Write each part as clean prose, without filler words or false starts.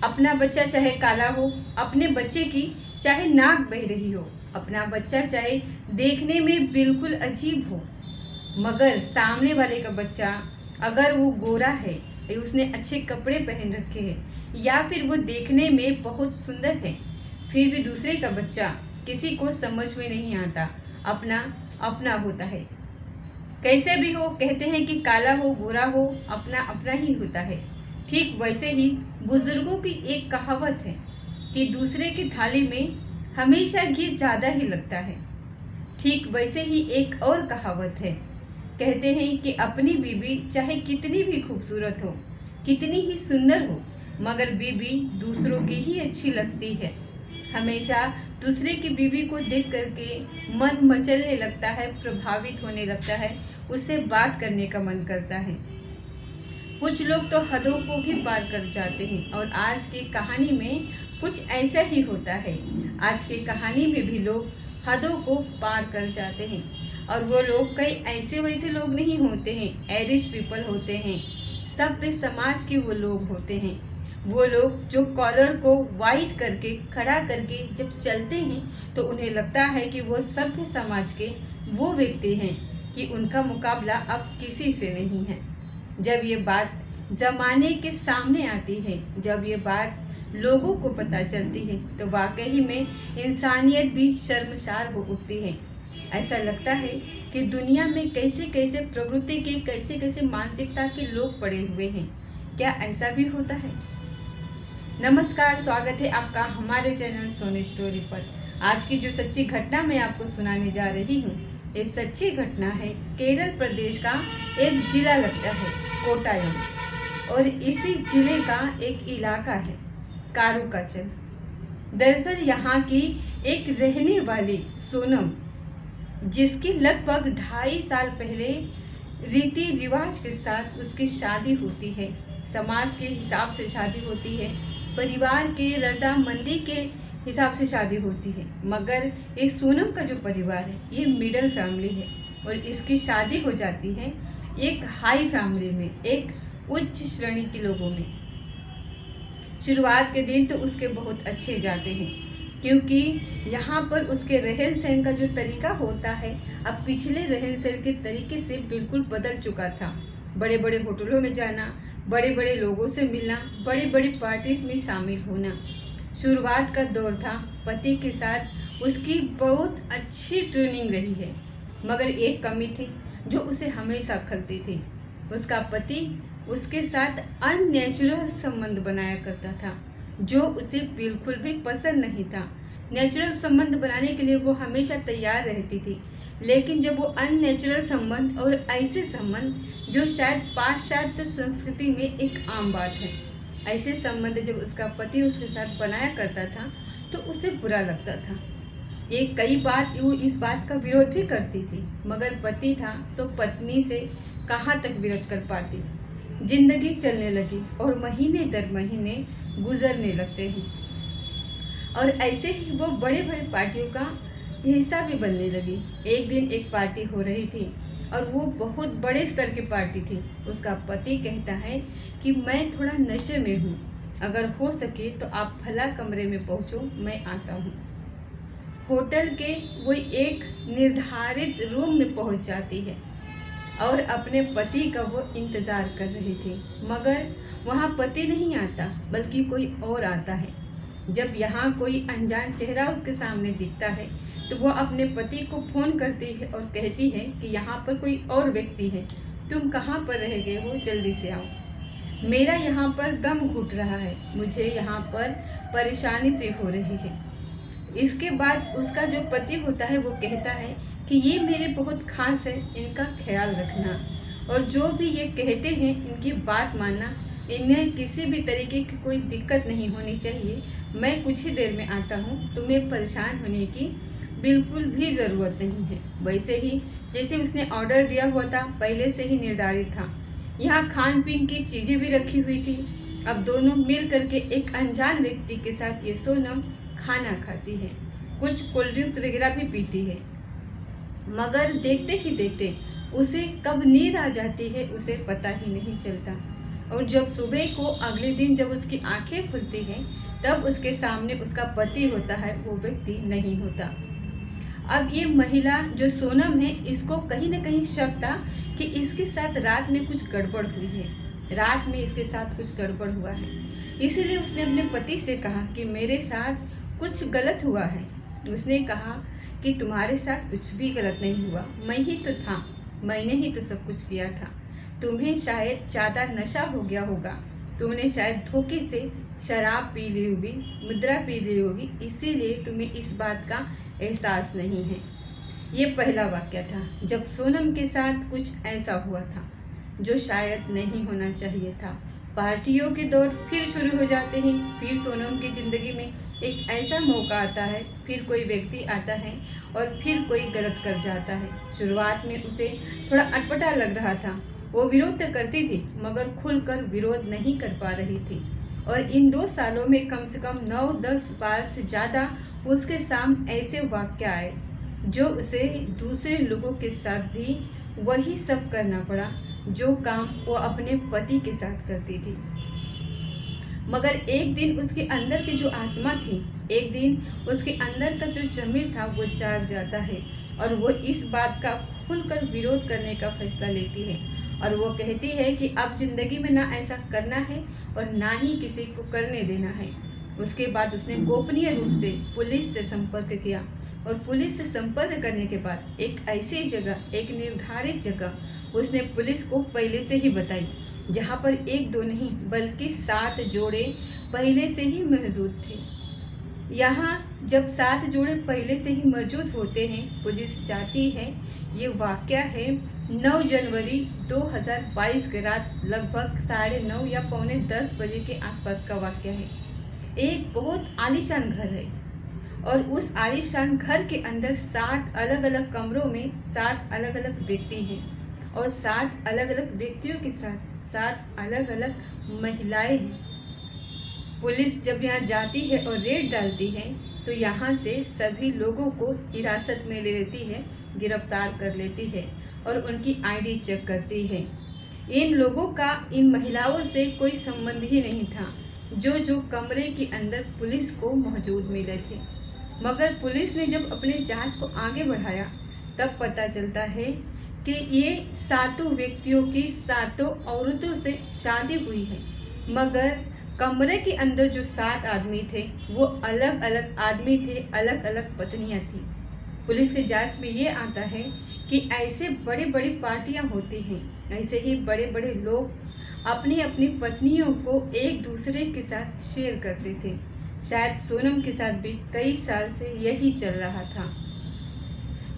अपना बच्चा चाहे काला हो, अपने बच्चे की चाहे नाक बह रही हो, अपना बच्चा चाहे देखने में बिल्कुल अजीब हो, मगर सामने वाले का बच्चा अगर वो गोरा है, उसने अच्छे कपड़े पहन रखे हैं या फिर वो देखने में बहुत सुंदर है, फिर भी दूसरे का बच्चा किसी को समझ में नहीं आता, अपना अपना होता है। कैसे भी हो, कहते हैं कि काला हो गोरा हो अपना अपना ही होता है। ठीक वैसे ही बुजुर्गों की एक कहावत है कि दूसरे की थाली में हमेशा घी ज़्यादा ही लगता है। ठीक वैसे ही एक और कहावत है, कहते हैं कि अपनी बीवी चाहे कितनी भी खूबसूरत हो, कितनी ही सुंदर हो, मगर बीवी दूसरों की ही अच्छी लगती है। हमेशा दूसरे की बीवी को देख करके मन मचलने लगता है, प्रभावित होने लगता है, उससे बात करने का मन करता है। कुछ लोग तो हदों को भी पार कर जाते हैं और आज की कहानी में कुछ ऐसा ही होता है। आज की कहानी में भी लोग हदों को पार कर जाते हैं और वो लोग कई ऐसे वैसे लोग नहीं होते हैं, एवरेज पीपल होते हैं, सभ्य समाज के वो लोग होते हैं। वो लोग जो कॉलर को वाइट करके खड़ा करके जब चलते हैं तो उन्हें लगता है कि वो सभ्य समाज के वो व्यक्ति हैं कि उनका मुकाबला अब किसी से नहीं है। जब ये बात ज़माने के सामने आती है, जब ये बात लोगों को पता चलती है तो वाकई में इंसानियत भी शर्मसार हो उठती है। ऐसा लगता है कि दुनिया में कैसे कैसे प्रकृति के कैसे कैसे मानसिकता के लोग पड़े हुए हैं। क्या ऐसा भी होता है? नमस्कार, स्वागत है आपका हमारे चैनल सोनी स्टोरी पर। आज की जो सच्ची घटना मैं आपको सुनाने जा रही हूँ, ये सच्ची घटना है केरल प्रदेश का एक जिला लगता है कोटायम, और इसी जिले का एक इलाका है कारुकाचल। दरअसल यहाँ की एक रहने वाली सोनम, जिसकी लगभग 2.5 साल पहले रीति रिवाज के साथ उसकी शादी होती है, समाज के हिसाब से शादी होती है, परिवार के रजामंदी के हिसाब से शादी होती है। मगर ये सोनम का जो परिवार है ये मिडिल फैमिली है और इसकी शादी हो जाती है एक हाई फैमिली में, एक उच्च श्रेणी के लोगों में। शुरुआत के दिन तो उसके बहुत अच्छे जाते हैं क्योंकि यहाँ पर उसके रहन सहन का जो तरीका होता है अब पिछले रहन सहन के तरीके से बिल्कुल बदल चुका था। बड़े बड़े होटलों में जाना, बड़े बड़े लोगों से मिलना, बड़ी बड़ी पार्टीज में शामिल होना। शुरुआत का दौर था, पति के साथ उसकी बहुत अच्छी ट्रेनिंग रही है, मगर एक कमी थी जो उसे हमेशा खलती थी। उसका पति उसके साथ अननेचुरल संबंध बनाया करता था जो उसे बिल्कुल भी पसंद नहीं था। नेचुरल संबंध बनाने के लिए वो हमेशा तैयार रहती थी, लेकिन जब वो अननेचुरल संबंध और ऐसे संबंध जो शायद पाश्चात्य संस्कृति में एक आम बात है, ऐसे संबंध जब उसका पति उसके साथ बनाया करता था तो उसे बुरा लगता था। ये कई बार वो इस बात का विरोध भी करती थी, मगर पति था तो पत्नी से कहाँ तक विरोध कर पाती। जिंदगी चलने लगी और महीने दर महीने गुजरने लगते हैं और ऐसे ही वो बड़े बड़े पार्टियों का हिस्सा भी बनने लगी। एक दिन एक पार्टी हो रही थी और वो बहुत बड़े स्तर की पार्टी थी। उसका पति कहता है कि मैं थोड़ा नशे में हूँ, अगर हो सके तो आप फला कमरे में पहुँचो, मैं आता हूँ। होटल के वो एक निर्धारित रूम में पहुँच जाती है और अपने पति का वो इंतज़ार कर रही थी, मगर वहाँ पति नहीं आता बल्कि कोई और आता है। जब यहाँ कोई अनजान चेहरा उसके सामने दिखता है तो वो अपने पति को फ़ोन करती है और कहती है कि यहाँ पर कोई और व्यक्ति है, तुम कहाँ पर रह गए हो, जल्दी से आओ, मेरा यहाँ पर दम घुट रहा है, मुझे यहाँ पर परेशानी सी हो रही है। इसके बाद उसका जो पति होता है वो कहता है कि ये मेरे बहुत खास है, इनका ख्याल रखना और जो भी ये कहते हैं इनकी बात मानना, इन्हें किसी भी तरीके की कोई दिक्कत नहीं होनी चाहिए। मैं कुछ ही देर में आता हूँ, तुम्हें परेशान होने की बिल्कुल भी ज़रूरत नहीं है। वैसे ही जैसे उसने ऑर्डर दिया हुआ था, पहले से ही निर्धारित था। यहाँ खान पीन की चीज़ें भी रखी हुई थी। अब दोनों मिल करके एक अनजान व्यक्ति के साथ ये सोनम खाना खाती है, कुछ कोल्ड ड्रिंक्स वगैरह भी पीती है, मगर देखते ही देखते उसे कब नींद आ जाती है उसे पता ही नहीं चलता और जब सुबह को अगले दिन जब उसकी आंखें खुलती हैं तब उसके सामने उसका पति होता है, वो व्यक्ति नहीं होता। अब ये महिला जो सोनम है, इसको कहीं ना कहीं शक था कि इसके साथ रात में कुछ गड़बड़ हुई है, रात में इसके साथ कुछ गड़बड़ हुआ है। इसीलिए उसने अपने पति से कहा कि मेरे साथ कुछ गलत हुआ है। उसने कहा कि तुम्हारे साथ कुछ भी गलत नहीं हुआ, मैं ही तो था, मैंने ही तो सब कुछ किया था। तुम्हें शायद ज़्यादा नशा हो गया होगा, तुमने शायद धोखे से शराब पी ली होगी, मुद्रा पी ली होगी, इसीलिए तुम्हें इस बात का एहसास नहीं है। ये पहला वाक़या था जब सोनम के साथ कुछ ऐसा हुआ था जो शायद नहीं होना चाहिए था। पार्टियों के दौर फिर शुरू हो जाते हैं, फिर सोनम की ज़िंदगी में एक ऐसा मौका आता है, फिर कोई व्यक्ति आता है और फिर कोई गलत कर जाता है। शुरुआत में उसे थोड़ा अटपटा लग रहा था, वो विरोध तो करती थी मगर खुलकर विरोध नहीं कर पा रही थी। और इन 2 सालों में कम से कम 9-10 बार से ज़्यादा उसके सामने ऐसे वाक़या आए जो उसे दूसरे लोगों के साथ भी वही सब करना पड़ा जो काम वो अपने पति के साथ करती थी। मगर एक दिन उसके अंदर की जो आत्मा थी, एक दिन उसके अंदर का जो ज़मीर था वो जाग जाता है और वो इस बात का खुलकर विरोध करने का फैसला लेती है। और वो कहती है कि अब ज़िंदगी में ना ऐसा करना है और ना ही किसी को करने देना है। उसके बाद उसने गोपनीय रूप से पुलिस से संपर्क किया और पुलिस से संपर्क करने के बाद एक ऐसी जगह, एक निर्धारित जगह उसने पुलिस को पहले से ही बताई, जहाँ पर 1-2 नहीं बल्कि 7 जोड़े पहले से ही मौजूद थे। यहाँ जब 7 जोड़े पहले से ही मौजूद होते हैं, पुलिस जाती है। ये वाक़या है 9 जनवरी 2022 के रात लगभग 9:30 या 9:45 बजे के आसपास का वाक़या है। एक बहुत आलीशान घर है और उस आलीशान घर के अंदर 7 अलग अलग कमरों में 7 अलग अलग व्यक्ति हैं और 7 अलग अलग व्यक्तियों के साथ 7 अलग अलग महिलाएं हैं। पुलिस जब यहाँ जाती है और रेड डालती है तो यहाँ से सभी लोगों को हिरासत में ले लेती है, गिरफ्तार कर लेती है और उनकी आईडी चेक करती है। इन लोगों का इन महिलाओं से कोई संबंध ही नहीं था जो कमरे के अंदर पुलिस को मौजूद मिले थे। मगर पुलिस ने जब अपने जांच को आगे बढ़ाया तब पता चलता है कि ये 7 व्यक्तियों की 7 औरतों से शादी हुई है, मगर कमरे के अंदर जो 7 आदमी थे वो अलग अलग आदमी थे, अलग अलग पत्नियां थी। पुलिस के जांच में ये आता है कि ऐसे बड़े बड़ी पार्टियां होती हैं, ऐसे ही बड़े बड़े लोग अपनी अपनी पत्नियों को एक दूसरे के साथ शेयर करते थे। शायद सोनम के साथ भी कई साल से यही चल रहा था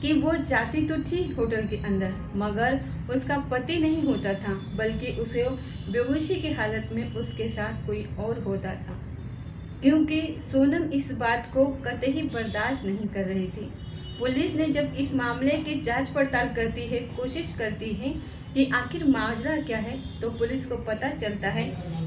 कि वो जाती तो थी होटल के अंदर, मगर उसका पति नहीं होता था, बल्कि उसे बेहोशी की हालत में उसके साथ कोई और होता था। क्योंकि सोनम इस बात को कतई बर्दाश्त नहीं कर रही थी। पुलिस ने जब इस मामले की जांच पड़ताल करती है, कोशिश करती है कि आखिर माजरा क्या है, तो पुलिस को पता चलता है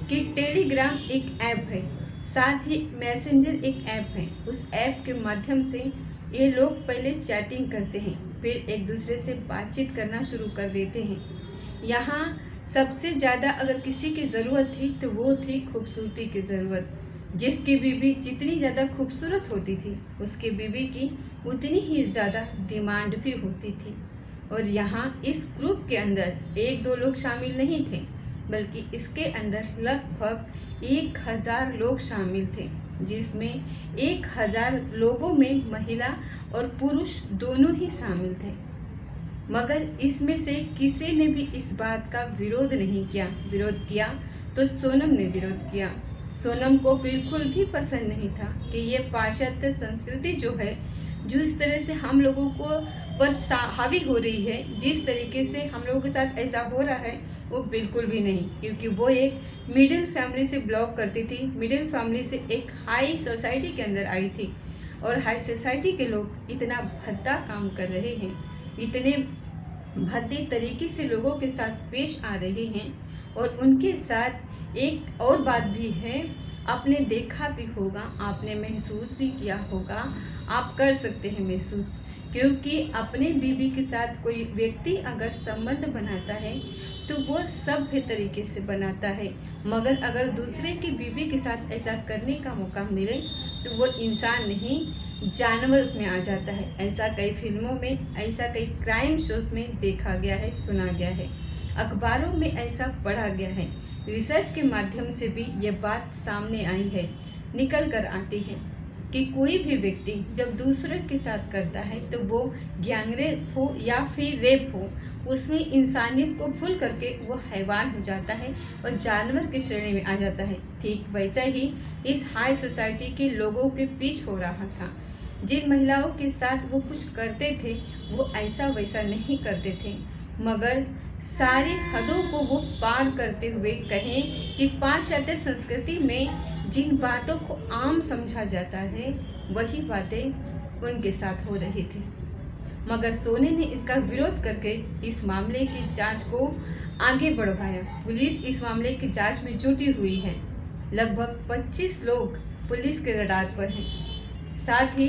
कि टेलीग्राम एक ऐप है, साथ ही मैसेंजर एक ऐप है। उस ऐप के माध्यम से ये लोग पहले चैटिंग करते हैं, फिर एक दूसरे से बातचीत करना शुरू कर देते हैं। यहाँ सबसे ज़्यादा अगर किसी की ज़रूरत थी तो वो थी खूबसूरती की ज़रूरत। जिसकी बीवी जितनी ज़्यादा खूबसूरत होती थी, उसकी बीवी की उतनी ही ज़्यादा डिमांड भी होती थी। और यहाँ इस ग्रुप के अंदर 1-2 लोग शामिल नहीं थे, बल्कि इसके अंदर लगभग 1000 लोग शामिल थे, जिसमें 1000 लोगों में महिला और पुरुष दोनों ही शामिल थे। मगर इसमें से किसी ने भी इस बात का विरोध नहीं किया। विरोध किया तो सोनम ने विरोध किया। सोनम को बिल्कुल भी पसंद नहीं था कि ये पाश्चात्य संस्कृति जो है, जो इस तरह से हम लोगों को पर हावी हो रही है, जिस तरीके से हम लोगों के साथ ऐसा हो रहा है, वो बिल्कुल भी नहीं। क्योंकि वो एक मिडिल फैमिली से बिलोंग करती थी, मिडिल फैमिली से एक हाई सोसाइटी के अंदर आई थी। और हाई सोसाइटी के लोग इतना भद्दा काम कर रहे हैं, इतने भद्दे तरीके से लोगों के साथ पेश आ रहे हैं। और उनके साथ एक और बात भी है, आपने देखा भी होगा, आपने महसूस भी किया होगा, आप कर सकते हैं महसूस, क्योंकि अपने बीवी के साथ कोई व्यक्ति अगर संबंध बनाता है तो वो सभ्य तरीके से बनाता है, मगर अगर दूसरे की बीवी के साथ ऐसा करने का मौका मिले तो वो इंसान नहीं जानवर उसमें आ जाता है। ऐसा कई फिल्मों में, ऐसा कई क्राइम शोज में देखा गया है, सुना गया है, अखबारों में ऐसा पढ़ा गया है, रिसर्च के माध्यम से भी ये बात सामने आई है, निकल कर आती है कि कोई भी व्यक्ति जब दूसरे के साथ करता है तो वो गैंगरेप हो या फिर रेप हो, उसमें इंसानियत को भूल करके वो हैवान हो जाता है और जानवर की श्रेणी में आ जाता है। ठीक वैसा ही इस हाई सोसाइटी के लोगों के पीछे हो रहा था। जिन महिलाओं के साथ वो कुछ करते थे वो ऐसा वैसा नहीं करते थे, मगर सारी हदों को वो पार करते हुए कहें कि पाश्चात्य संस्कृति में जिन बातों को आम समझा जाता है वही बातें उनके साथ हो रही थी। मगर सोने ने इसका विरोध करके इस मामले की जांच को आगे बढ़ाया। पुलिस इस मामले की जांच में जुटी हुई है। लगभग 25 लोग पुलिस के रडार पर हैं। साथ ही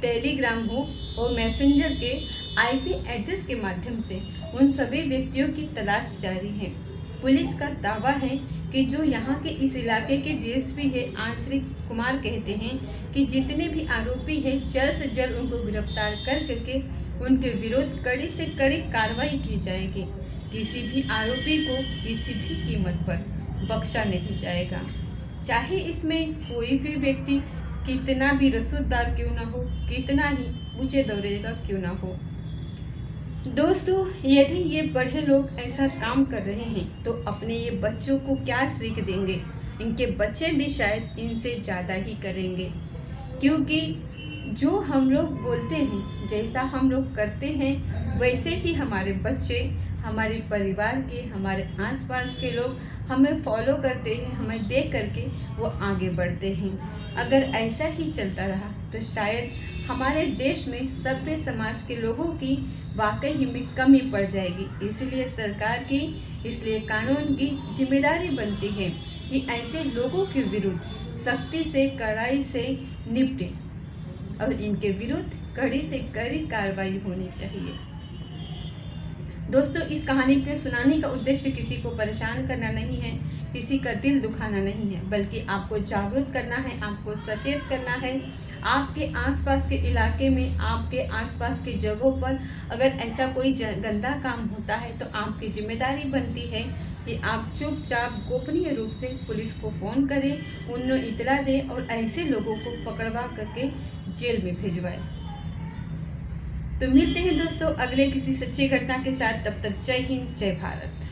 टेलीग्राम हो और मैसेंजर के आईपी एड्रेस के माध्यम से उन सभी व्यक्तियों की तलाश जारी है। पुलिस का दावा है कि जो यहाँ के इस इलाके के डीएसपी है आश्रित कुमार कहते हैं कि जितने भी आरोपी हैं जल्द से जल्द उनको गिरफ्तार कर करके उनके विरुद्ध कड़ी से कड़ी कार्रवाई की जाएगी। किसी भी आरोपी को किसी भी कीमत पर बख्शा नहीं जाएगा, चाहे इसमें कोई भी व्यक्ति कितना भी रसूखदार क्यों ना हो, कितना ही ऊंचे दौरे का क्यों ना हो। दोस्तों, यदि ये बड़े लोग ऐसा काम कर रहे हैं तो अपने ये बच्चों को क्या सीख देंगे। इनके बच्चे भी शायद इनसे ज़्यादा ही करेंगे, क्योंकि जो हम लोग बोलते हैं, जैसा हम लोग करते हैं, वैसे ही हमारे बच्चे, हमारे परिवार के, हमारे आसपास के लोग हमें फॉलो करते हैं, हमें देख करके वो आगे बढ़ते हैं। अगर ऐसा ही चलता रहा तो शायद हमारे देश में सभ्य समाज के लोगों की वाकई में कमी पड़ जाएगी। इसलिए सरकार की, इसलिए कानून की जिम्मेदारी बनती है कि ऐसे लोगों के विरुद्ध सख्ती से, कड़ाई से निपटे और इनके विरुद्ध कड़ी से कड़ी कार्रवाई होनी चाहिए। दोस्तों, इस कहानी को सुनाने का उद्देश्य किसी को परेशान करना नहीं है, किसी का दिल दुखाना नहीं है, बल्कि आपको जागरूक करना है, आपको सचेत करना है। आपके आसपास के इलाके में, आपके आसपास की जगहों पर अगर ऐसा कोई गंदा काम होता है तो आपकी जिम्मेदारी बनती है कि आप चुपचाप गोपनीय रूप से पुलिस को फ़ोन करें, उन्हें इतला दें और ऐसे लोगों को पकड़वा करके जेल में भिजवाएं। तो मिलते हैं दोस्तों अगले किसी सच्ची घटना के साथ। तब तक जय हिंद, जय भारत।